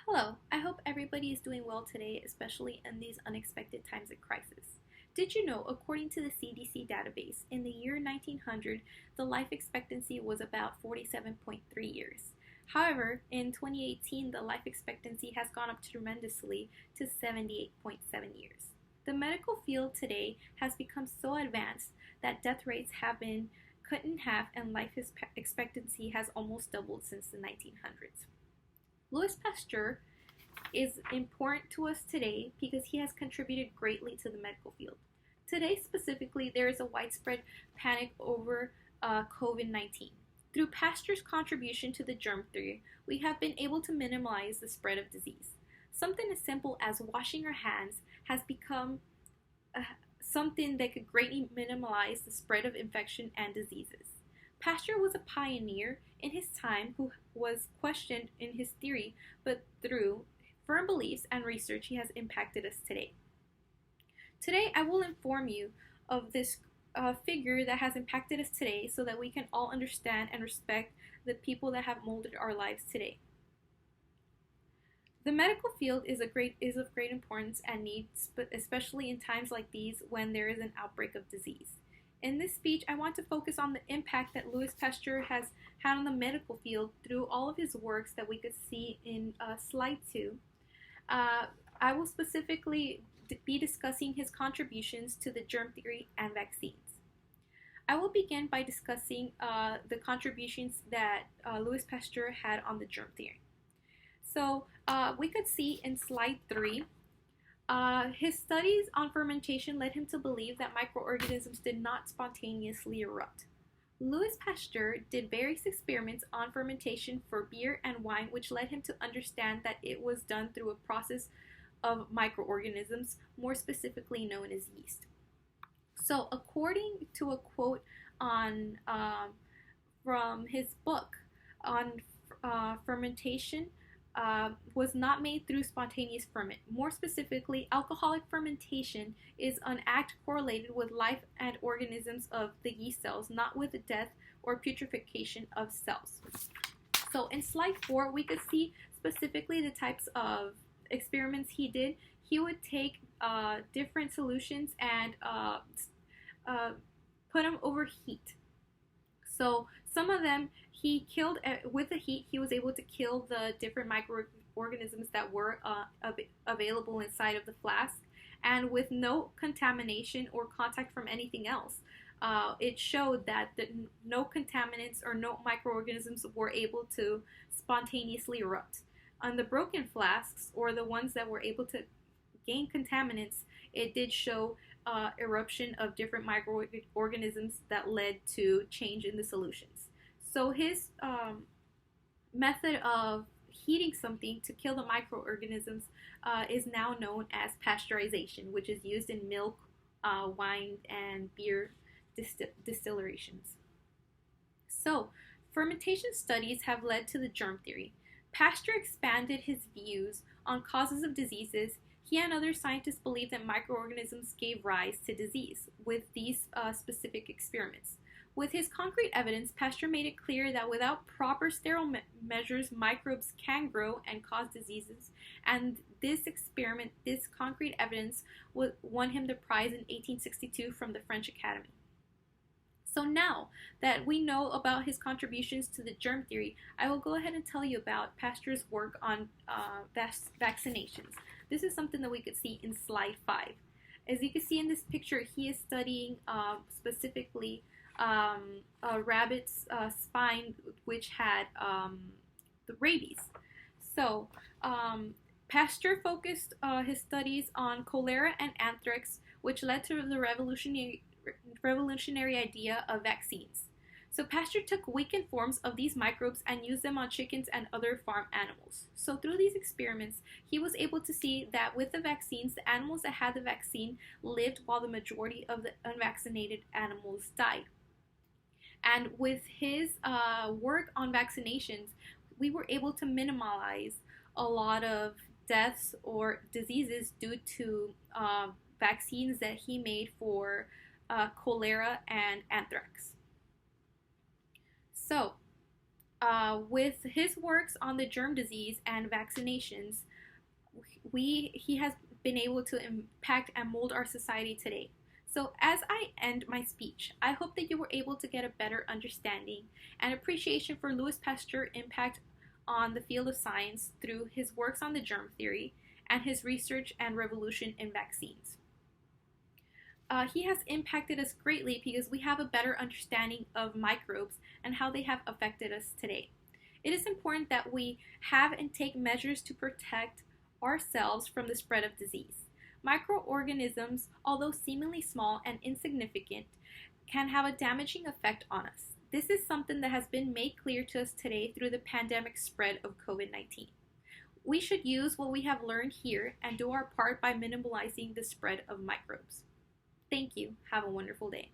Hello, I hope everybody is doing well today, especially in these unexpected times of crisis. Did you know, according to the CDC database, in the year 1900, the life expectancy was about 47.3 years. However, in 2018, the life expectancy has gone up tremendously to 78.7 years. The medical field today has become so advanced that death rates have been cut in half and life expectancy has almost doubled since the 1900s. Louis Pasteur is important to us today because he has contributed greatly to the medical field. Today, specifically, there is a widespread panic over COVID-19. Through Pasteur's contribution to the germ theory, we have been able to minimize the spread of disease. Something as simple as washing our hands has become something that could greatly minimize the spread of infection and diseases. Pasteur was a pioneer in his time who was questioned in his theory, but through firm beliefs and research, he has impacted us today. Today, I will inform you of this figure that has impacted us today so that we can all understand and respect the people that have molded our lives today. The medical field is of great importance and needs, especially in times like these when there is an outbreak of disease. In this speech, I want to focus on the impact that Louis Pasteur has had on the medical field through all of his works that we could see in slide 2. I will specifically be discussing his contributions to the germ theory and vaccines. I will begin by discussing the contributions that Louis Pasteur had on the germ theory. So we could see in slide 3, his studies on fermentation led him to believe that microorganisms did not spontaneously erupt. Louis Pasteur did various experiments on fermentation for beer and wine, which led him to understand that it was done through a process of microorganisms, more specifically known as yeast. So, according to a quote on from his book on fermentation, was not made through spontaneous ferment. More specifically, alcoholic fermentation is an act correlated with life and organisms of the yeast cells, not with the death or putrefaction of cells. So in slide 4, we could see specifically the types of experiments he did. He would take different solutions and put them over heat. So some of them he killed with the heat. He was able to kill the different microorganisms that were available inside of the flask, and with no contamination or contact from anything else. It showed that no contaminants or no microorganisms were able to spontaneously erupt. On the broken flasks, or the ones that were able to gain contaminants, it did show eruption of different microorganisms that led to change in the solutions. So his method of heating something to kill the microorganisms is now known as pasteurization, which is used in milk, wine, and beer distillations. So fermentation studies have led to the germ theory. Pasteur expanded his views on causes of diseases. He and other scientists believe that microorganisms gave rise to disease with these specific experiments. With his concrete evidence, Pasteur made it clear that without proper sterile measures, microbes can grow and cause diseases. And this concrete evidence won him the prize in 1862 from the French Academy. So now that we know about his contributions to the germ theory, I will go ahead and tell you about Pasteur's work on vaccinations. This is something that we could see in slide 5. As you can see in this picture, he is studying specifically a rabbit's spine which had the rabies. So Pasteur focused his studies on cholera and anthrax, which led to the revolutionary idea of vaccines. So Pasteur took weakened forms of these microbes and used them on chickens and other farm animals. So through these experiments, he was able to see that with the vaccines, the animals that had the vaccine lived while the majority of the unvaccinated animals died. And with his work on vaccinations, we were able to minimize a lot of deaths or diseases due to vaccines that he made for cholera and anthrax. So With his works on the germ disease and vaccinations, he has been able to impact and mold our society today. So, as I end my speech, I hope that you were able to get a better understanding and appreciation for Louis Pasteur's impact on the field of science through his works on the germ theory and his research and revolution in vaccines. He has impacted us greatly because we have a better understanding of microbes and how they have affected us today. It is important that we have and take measures to protect ourselves from the spread of disease. Microorganisms, although seemingly small and insignificant, can have a damaging effect on us. This is something that has been made clear to us today through the pandemic spread of COVID-19. We should use what we have learned here and do our part by minimizing the spread of microbes. Thank you. Have a wonderful day.